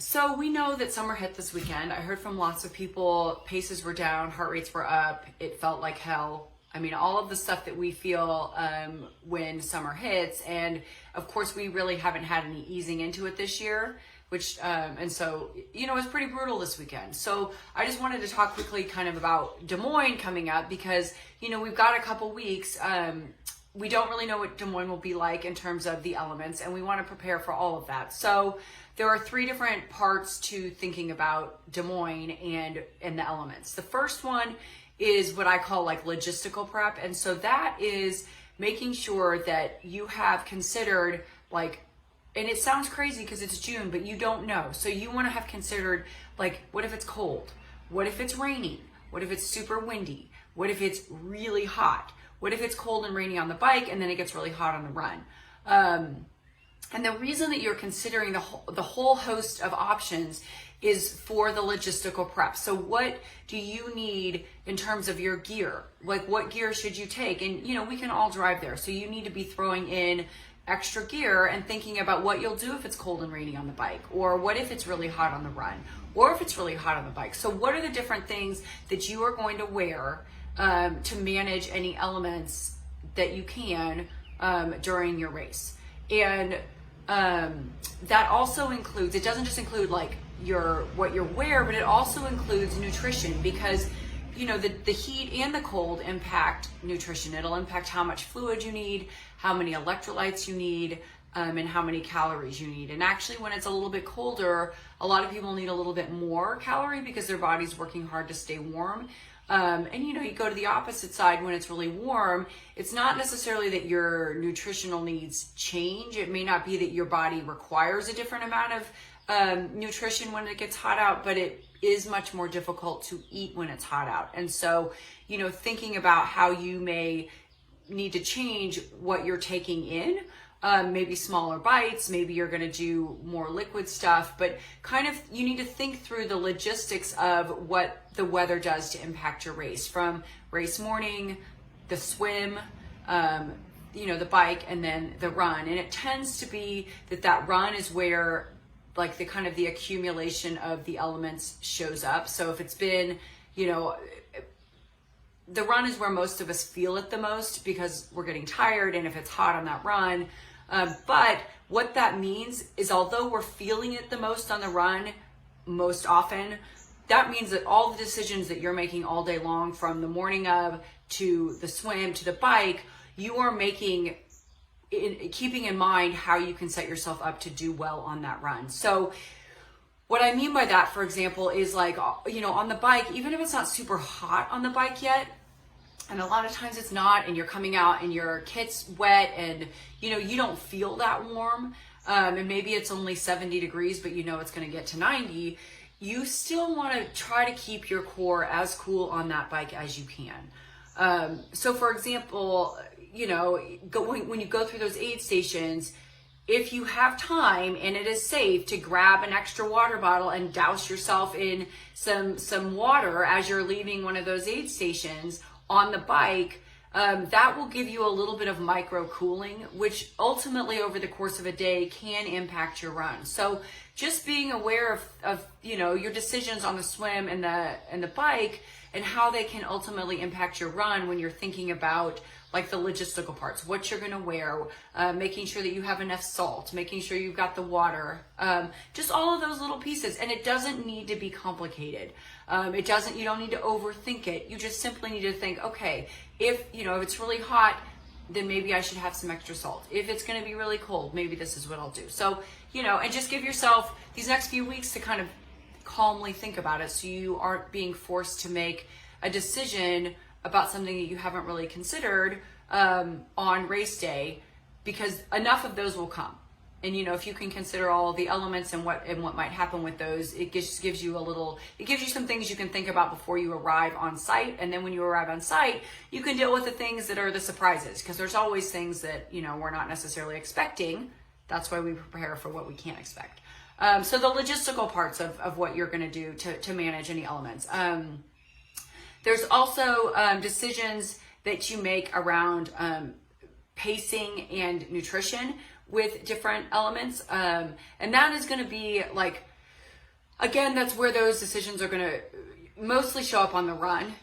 So we know that summer hit this weekend. I heard from lots of people, paces were down, heart rates were up, it felt like hell. I mean, all of the stuff that we feel when summer hits. And of course, we really haven't had any easing into it this year, and so, it's pretty brutal this weekend. So I just wanted to talk quickly kind of about Des Moines coming up because, we've got a couple weeks. We don't really know what Des Moines will be like in terms of the elements, and we want to prepare for all of that. So there are three different parts to thinking about Des Moines and the elements. The first one is what I call like logistical prep. And so that is making sure that you have considered like, and it sounds crazy because it's June, but you don't know. So you want to have considered like, what if it's cold? What if it's raining? What if it's super windy? What if it's really hot? What if it's cold and rainy on the bike and then it gets really hot on the run? And the reason that you're considering the whole host of options is for the logistical prep. So what do you need in terms of your gear? Like what gear should you take? And we can all drive there. So you need to be throwing in extra gear and thinking about what you'll do if it's cold and rainy on the bike, or what if it's really hot on the run, or if it's really hot on the bike. So what are the different things that you are going to wear to manage any elements that you can during your race? And that also includes, it doesn't just include like what you wear, but it also includes nutrition, because the heat and the cold impact nutrition. It'll impact how much fluid you need, how many electrolytes you need, and how many calories you need. And actually, when it's a little bit colder, a lot of people need a little bit more calorie because their body's working hard to stay warm. And you go to the opposite side when it's really warm. It's not necessarily that your nutritional needs change. It may not be that your body requires a different amount of nutrition when it gets hot out, but it is much more difficult to eat when it's hot out. And so, thinking about how you may need to change what you're taking in, maybe smaller bites, maybe you're going to do more liquid stuff, but kind of you need to think through the logistics of what the weather does to impact your race, from race morning, the swim, the bike, and then the run. And it tends to be that run is where like the kind of the accumulation of the elements shows up. So if it's been, the run is where most of us feel it the most because we're getting tired, and if it's hot on that run. But what that means is, although we're feeling it the most on the run most often, that means that all the decisions that you're making all day long, from the morning of to the swim to the bike, you are making keeping in mind how you can set yourself up to do well on that run. So what I mean by that, for example, is like, on the bike, even if it's not super hot on the bike yet, and a lot of times it's not, and you're coming out and your kit's wet and, you don't feel that warm, and maybe it's only 70 degrees, but it's going to get to 90, you still want to try to keep your core as cool on that bike as you can. So for example, when you go through those aid stations, if you have time and it is safe to grab an extra water bottle and douse yourself in some water as you're leaving one of those aid stations on the bike, that will give you a little bit of micro cooling, which ultimately over the course of a day can impact your run. So just being aware of your decisions on the swim and the bike, and how they can ultimately impact your run when you're thinking about like the logistical parts, what you're going to wear, making sure that you have enough salt, making sure you've got the water, just all of those little pieces. And it doesn't need to be complicated. You don't need to overthink it. You just simply need to think, okay, if it's really hot, then maybe I should have some extra salt. If it's going to be really cold, maybe this is what I'll do. So, and just give yourself these next few weeks to kind of calmly think about it, so you aren't being forced to make a decision about something that you haven't really considered on race day, because enough of those will come. And if you can consider all the elements and what might happen with those, it just gives you some things you can think about before you arrive on site. And then when you arrive on site, you can deal with the things that are the surprises, because there's always things that we're not necessarily expecting. That's why we prepare for what we can't expect. So the logistical parts of what you're going to do to manage any elements. There's also decisions that you make around pacing and nutrition with different elements. And that is going to be like Again, that's where those decisions are going to mostly show up on the run,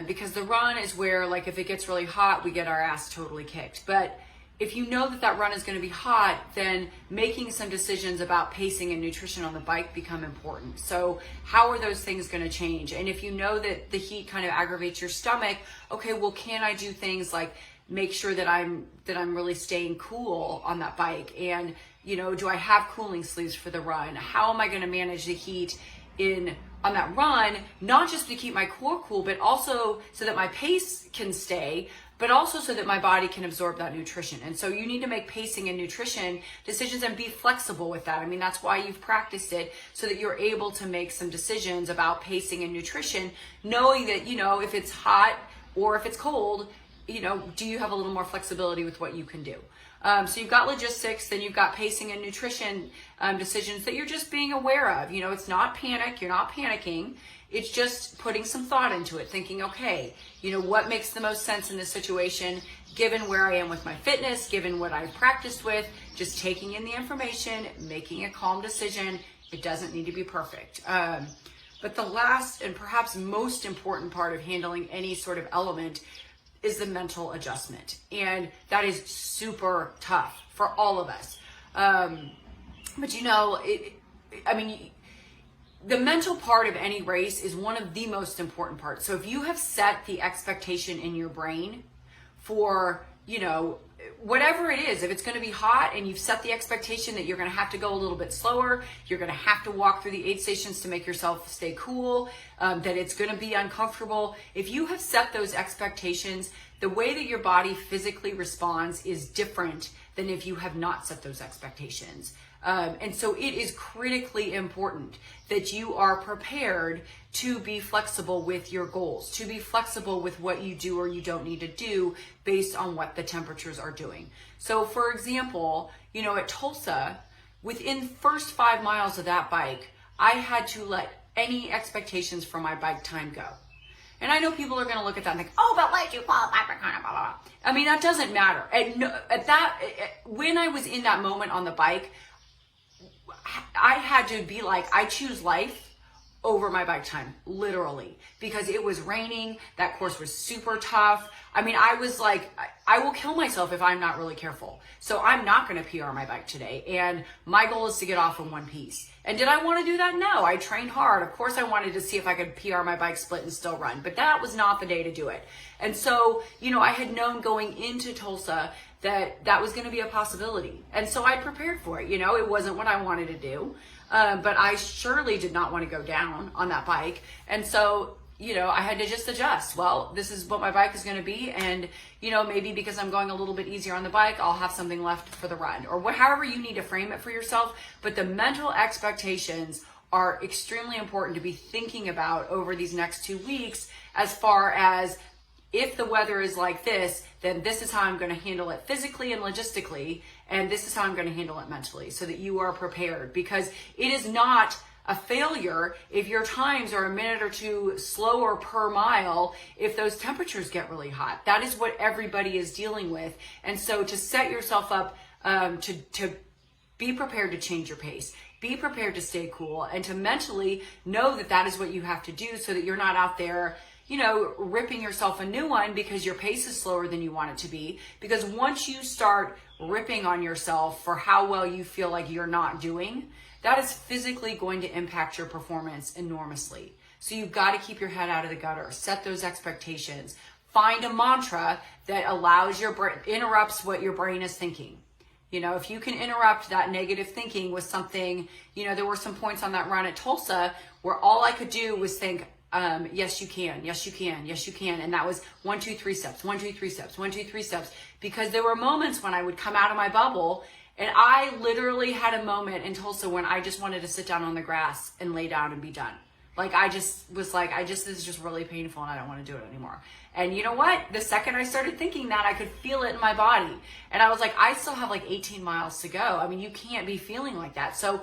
because the run is where, like, if it gets really hot, we get our ass totally kicked. But if you know that that run is going to be hot, then making some decisions about pacing and nutrition on the bike become important. So how are those things going to change? And if you know that the heat kind of aggravates your stomach, okay, well, can I do things like make sure that I'm really staying cool on that bike? And, you know, do I have cooling sleeves for the run? How am I going to manage the heat on that run, not just to keep my core cool, but also so that my pace can stay, but also so that my body can absorb that nutrition. And so you need to make pacing and nutrition decisions and be flexible with that. I mean, that's why you've practiced it, so that you're able to make some decisions about pacing and nutrition, knowing that, you know, if it's hot or if it's cold, you know, do you have a little more flexibility with what you can do? So you've got logistics, then you've got pacing and nutrition decisions that you're just being aware of. You know, it's not panic, you're not panicking. It's just putting some thought into it, thinking, okay, you know, what makes the most sense in this situation, given where I am with my fitness, given what I've practiced with, just taking in the information, making a calm decision. It doesn't need to be perfect. But the last and perhaps most important part of handling any sort of element is the mental adjustment. And that is super tough for all of us. But you know, the mental part of any race is one of the most important parts. So if you have set the expectation in your brain for, you know, whatever it is, if it's going to be hot and you've set the expectation that you're going to have to go a little bit slower, you're going to have to walk through the aid stations to make yourself stay cool, that it's going to be uncomfortable. If you have set those expectations, the way that your body physically responds is different than if you have not set those expectations. And so it is critically important that you are prepared to be flexible with your goals, to be flexible with what you do or you don't need to do based on what the temperatures are doing. So for example, you know, at Tulsa, within first 5 miles of that bike, I had to let any expectations for my bike time go. And I know people are going to look at that and think, oh, but why did you qualify for kind of blah, blah, blah. I mean, that doesn't matter. When I was in that moment on the bike, I had to be like, I choose life over my bike time, literally, because it was raining. That course was super tough. I mean, I was like, I will kill myself if I'm not really careful. So I'm not going to PR my bike today. And my goal is to get off in one piece. And did I want to do that? No, I trained hard. Of course, I wanted to see if I could PR my bike split and still run, but that was not the day to do it. And so, you know, I had known going into Tulsa that was going to be a possibility. And so I prepared for it. You know, it wasn't what I wanted to do, but I surely did not want to go down on that bike. And so, you know, I had to just adjust. Well, this is what my bike is going to be. And, you know, maybe because I'm going a little bit easier on the bike, I'll have something left for the run, or however you need to frame it for yourself. But the mental expectations are extremely important to be thinking about over these next 2 weeks, as far as, if the weather is like this, then this is how I'm going to handle it physically and logistically, and this is how I'm going to handle it mentally, so that you are prepared. Because it is not a failure if your times are a minute or two slower per mile if those temperatures get really hot. That is what everybody is dealing with. And so to set yourself up to be prepared to change your pace, be prepared to stay cool, and to mentally know that that is what you have to do, so that you're not out there, you know, ripping yourself a new one because your pace is slower than you want it to be. Because once you start ripping on yourself for how well you feel like you're not doing, that is physically going to impact your performance enormously. So you've got to keep your head out of the gutter, set those expectations, find a mantra that allows your brain, interrupts what your brain is thinking. You know, if you can interrupt that negative thinking with something, you know, there were some points on that run at Tulsa where all I could do was think, yes, you can, yes, you can, yes, you can. And that was 1, 2, 3 steps, 1, 2, 3 steps, 1, 2, 3 steps. Because there were moments when I would come out of my bubble, and I literally had a moment in Tulsa when I just wanted to sit down on the grass and lay down and be done. Like, I just was like, this is just really painful and I don't want to do it anymore. And you know what? The second I started thinking that, I could feel it in my body. And I was like, I still have like 18 miles to go. I mean, you can't be feeling like that. So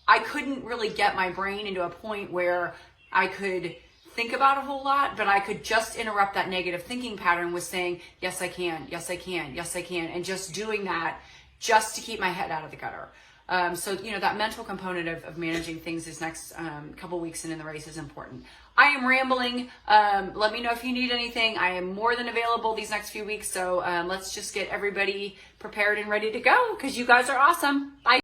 I couldn't really get my brain into a point where I could think about a whole lot, but I could just interrupt that negative thinking pattern with saying, yes, I can, yes, I can, yes, I can. And just doing that just to keep my head out of the gutter. So, that mental component of managing things this next couple weeks and in the race is important. I am rambling. Let me know if you need anything. I am more than available these next few weeks. So let's just get everybody prepared and ready to go because you guys are awesome. Bye.